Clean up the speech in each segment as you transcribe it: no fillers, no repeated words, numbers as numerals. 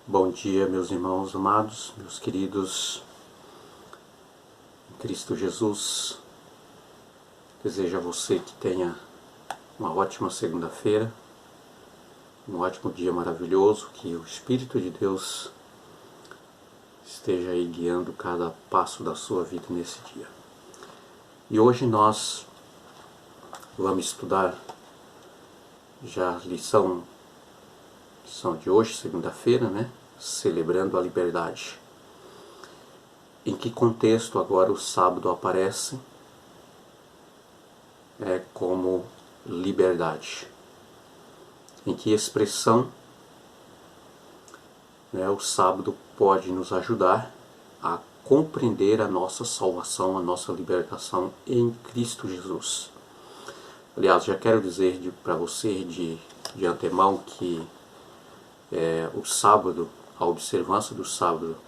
Bom dia, meus irmãos amados, meus queridos em Cristo Jesus. Desejo a você que tenha uma ótima segunda-feira, um ótimo dia maravilhoso, que o Espírito de Deus esteja aí guiando cada passo da sua vida nesse dia. E hoje nós vamos estudar já a lição de hoje, segunda-feira, né? Celebrando a liberdade. Em que contexto agora o sábado aparece como liberdade? Em que expressão o sábado pode nos ajudar a compreender a nossa salvação, a nossa libertação em Cristo Jesus? Aliás, já quero dizer para você de antemão que o sábado, a observância do sábado,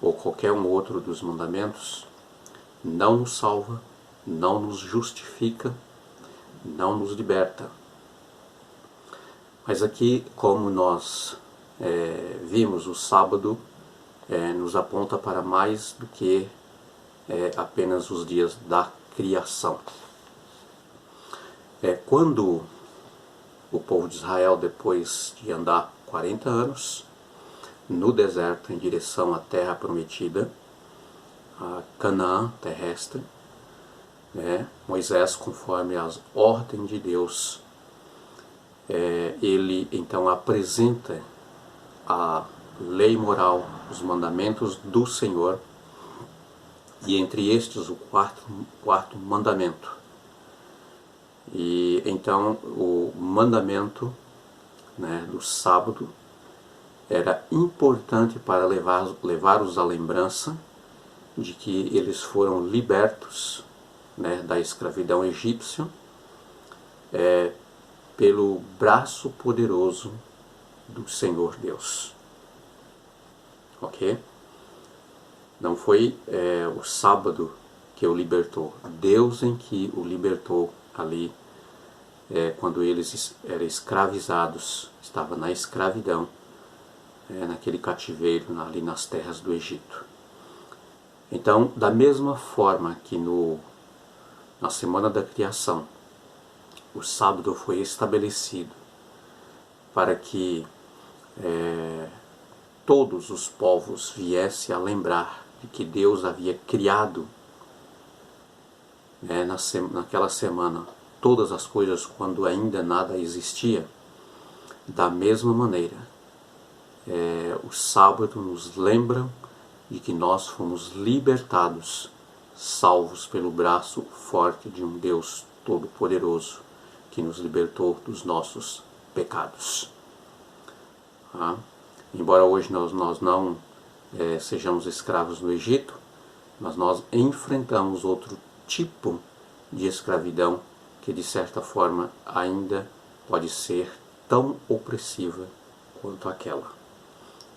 ou qualquer um outro dos mandamentos, não nos salva, não nos justifica, não nos liberta. Mas aqui, como nós vimos, o sábado nos aponta para mais do que apenas os dias da criação. Quando o povo de Israel, depois de andar 40 anos no deserto em direção à terra prometida, a Canaã terrestre, Moisés, conforme as ordens de Deus, ele então apresenta a lei moral, os mandamentos do Senhor, e entre estes o quarto mandamento. E então o mandamento do sábado era importante para levar-os à lembrança de que eles foram libertos da escravidão egípcia pelo braço poderoso do Senhor Deus. Ok? Não foi o sábado que o libertou, Deus em que o libertou ali quando eles eram escravizados, estava na escravidão, naquele cativeiro ali nas terras do Egito. Então, da mesma forma que na semana da criação, o sábado foi estabelecido para que todos os povos viessem a lembrar de que Deus havia criado naquela semana todas as coisas quando ainda nada existia. Da mesma maneira, o sábado nos lembra de que nós fomos libertados, salvos pelo braço forte de um Deus Todo-Poderoso que nos libertou dos nossos pecados. Embora hoje nós não sejamos escravos no Egito, mas nós enfrentamos outro tipo de escravidão que de certa forma ainda pode ser tão opressiva quanto aquela.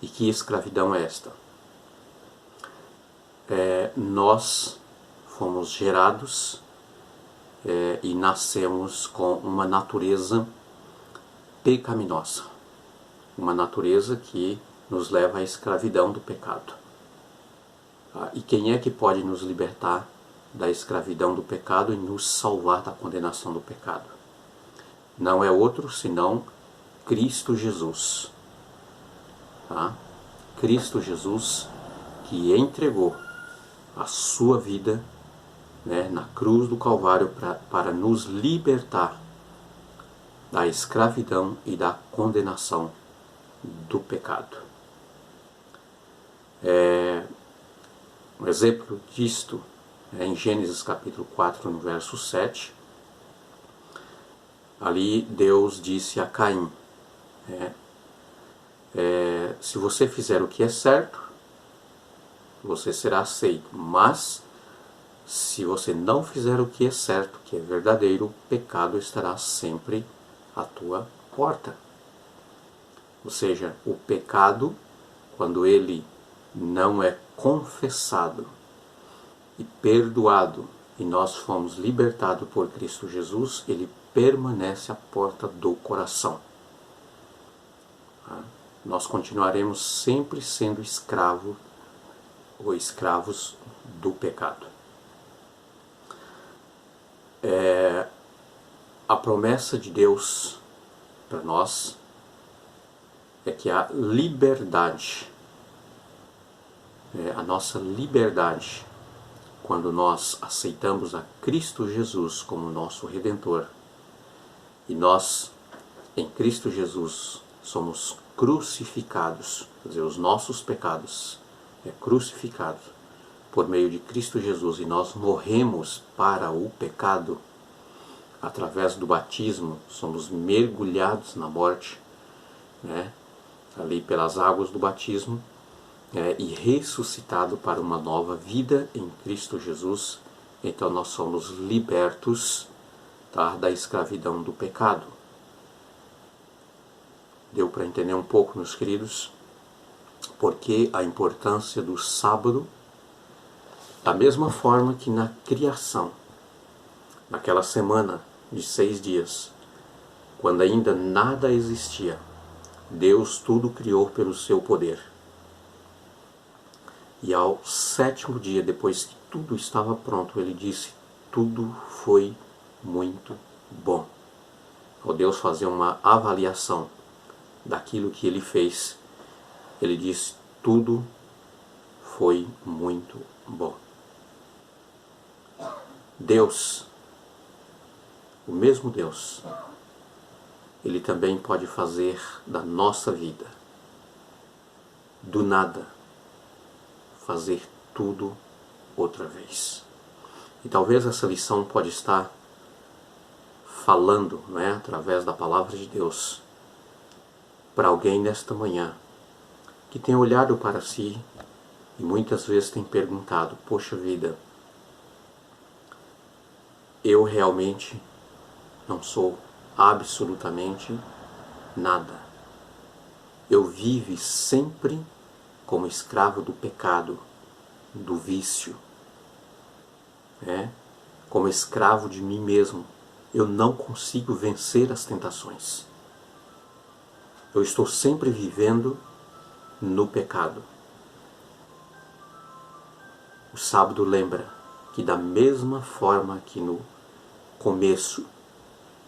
E que escravidão é esta? Nós fomos gerados e nascemos com uma natureza pecaminosa, uma natureza que nos leva à escravidão do pecado. E quem é que pode nos libertar da escravidão do pecado e nos salvar da condenação do pecado? Não é outro senão Cristo Jesus. Cristo Jesus, que entregou a sua vida na cruz do Calvário para nos libertar da escravidão e da condenação do pecado. Um exemplo disto é em Gênesis capítulo 4, no verso 7. Ali Deus disse a Caim, se você fizer o que é certo, você será aceito, mas se você não fizer o que é certo, que é verdadeiro, o pecado estará sempre à tua porta. Ou seja, o pecado, quando ele não é confessado e perdoado, e nós fomos libertados por Cristo Jesus, ele permanece à porta do coração. nós continuaremos sempre sendo escravo ou escravos do pecado. A promessa de Deus para nós é que a liberdade, a nossa liberdade, quando nós aceitamos a Cristo Jesus como nosso Redentor, e nós, em Cristo Jesus, somos crucificados, quer dizer, os nossos pecados crucificados por meio de Cristo Jesus, e nós morremos para o pecado, através do batismo, somos mergulhados na morte, ali pelas águas do batismo, e ressuscitado para uma nova vida em Cristo Jesus. Então nós somos libertos, da escravidão do pecado. Deu para entender um pouco, meus queridos, porque a importância do sábado, da mesma forma que na criação, naquela semana de 6 dias, quando ainda nada existia, Deus tudo criou pelo seu poder. E ao 7º dia, depois que tudo estava pronto, ele disse: tudo foi muito bom. Ao Deus fazer uma avaliação daquilo que ele fez, ele disse: tudo foi muito bom. Deus, o mesmo Deus, ele também pode fazer da nossa vida, do nada, fazer tudo outra vez. E talvez essa lição pode estar falando, através da palavra de Deus, para alguém nesta manhã, que tem olhado para si e muitas vezes tem perguntado: poxa vida, eu realmente não sou absolutamente nada. Eu vivo sempre como escravo do pecado, do vício, como escravo de mim mesmo. Eu não consigo vencer as tentações. Eu estou sempre vivendo no pecado. O sábado lembra que, da mesma forma que no começo,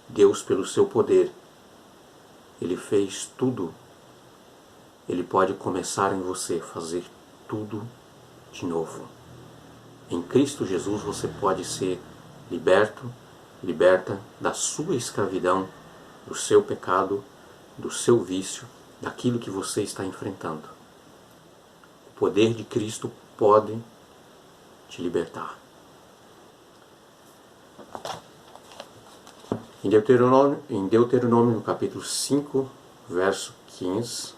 Deus, pelo seu poder, ele fez tudo, ele pode começar em você, fazer tudo de novo. Em Cristo Jesus você pode ser liberta da sua escravidão, do seu pecado, do seu vício, daquilo que você está enfrentando. O poder de Cristo pode te libertar. Em Deuteronômio, no capítulo 5, verso 15,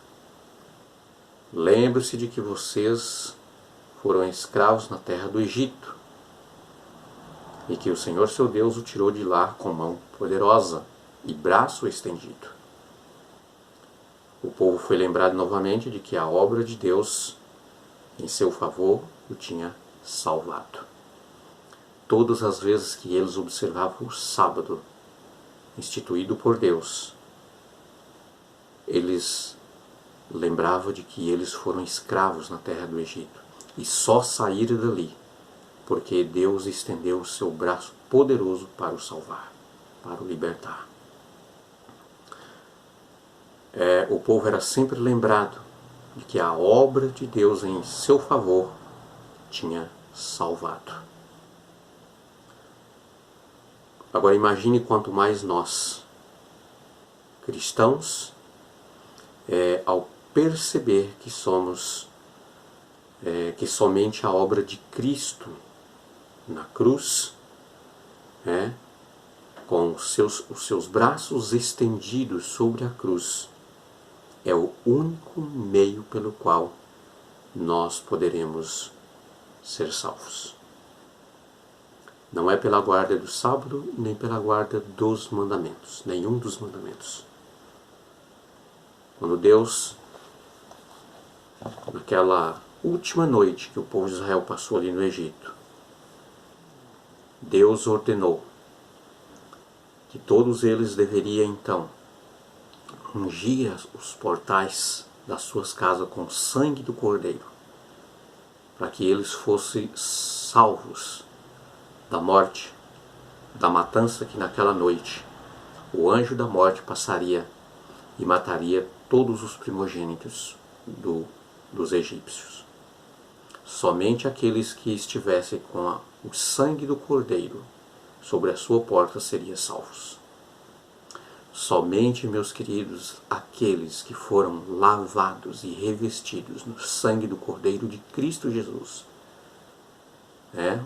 lembre-se de que vocês foram escravos na terra do Egito, e que o Senhor seu Deus o tirou de lá com mão poderosa e braço estendido. O povo foi lembrado novamente de que a obra de Deus em seu favor o tinha salvado. Todas as vezes que eles observavam o sábado instituído por Deus, eles lembravam de que eles foram escravos na terra do Egito e só saíram dali porque Deus estendeu o seu braço poderoso para o salvar, para o libertar. O povo era sempre lembrado de que a obra de Deus em seu favor tinha salvado. Agora imagine quanto mais nós, cristãos, ao perceber que somos, que somente a obra de Cristo na cruz, com os seus braços estendidos sobre a cruz, é o único meio pelo qual nós poderemos ser salvos. Não é pela guarda do sábado, nem pela guarda dos mandamentos, nenhum dos mandamentos. Quando Deus, naquela última noite que o povo de Israel passou ali no Egito, Deus ordenou que todos eles deveriam então ungir os portais das suas casas com o sangue do Cordeiro, para que eles fossem salvos da morte, da matança que naquela noite o anjo da morte passaria e mataria todos os primogênitos dos egípcios. Somente aqueles que estivessem com o sangue do Cordeiro sobre a sua porta seriam salvos. Somente, meus queridos, aqueles que foram lavados e revestidos no sangue do Cordeiro de Cristo Jesus,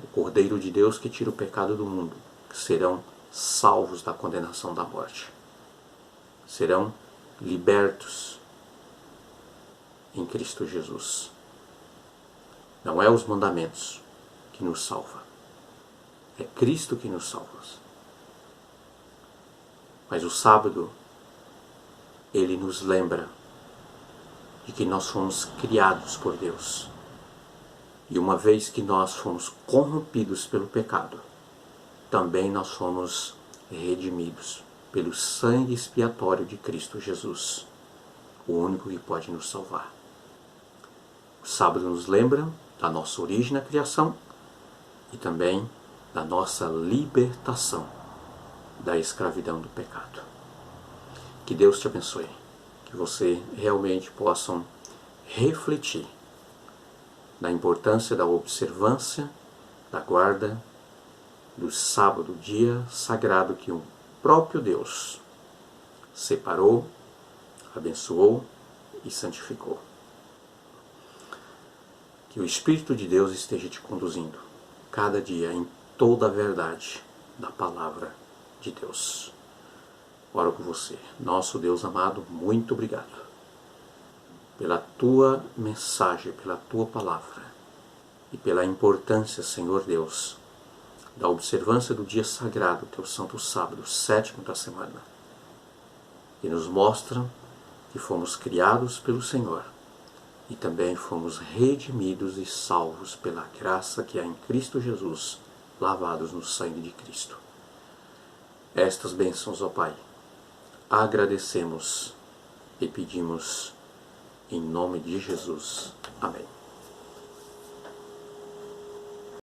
o Cordeiro de Deus que tira o pecado do mundo, serão salvos da condenação da morte. Serão libertos em Cristo Jesus. Não é os mandamentos que nos salva, é Cristo que nos salva. Mas o sábado, ele nos lembra de que nós fomos criados por Deus. E uma vez que nós fomos corrompidos pelo pecado, também nós fomos redimidos pelo sangue expiatório de Cristo Jesus, o único que pode nos salvar. O sábado nos lembra da nossa origem na criação e também da nossa libertação da escravidão do pecado. Que Deus te abençoe, que você realmente possa refletir na importância da observância, da guarda do sábado, dia sagrado que o próprio Deus separou, abençoou e santificou. Que o Espírito de Deus esteja te conduzindo cada dia em toda a verdade da palavra de Deus. Oro por você. Nosso Deus amado, muito obrigado pela tua mensagem, pela tua palavra e pela importância, Senhor Deus, da observância do dia sagrado, teu santo sábado, 7º da semana, que nos mostra que fomos criados pelo Senhor e também fomos redimidos e salvos pela graça que há em Cristo Jesus, lavados no sangue de Cristo. Estas bênçãos, ó Pai, agradecemos e pedimos em nome de Jesus. Amém.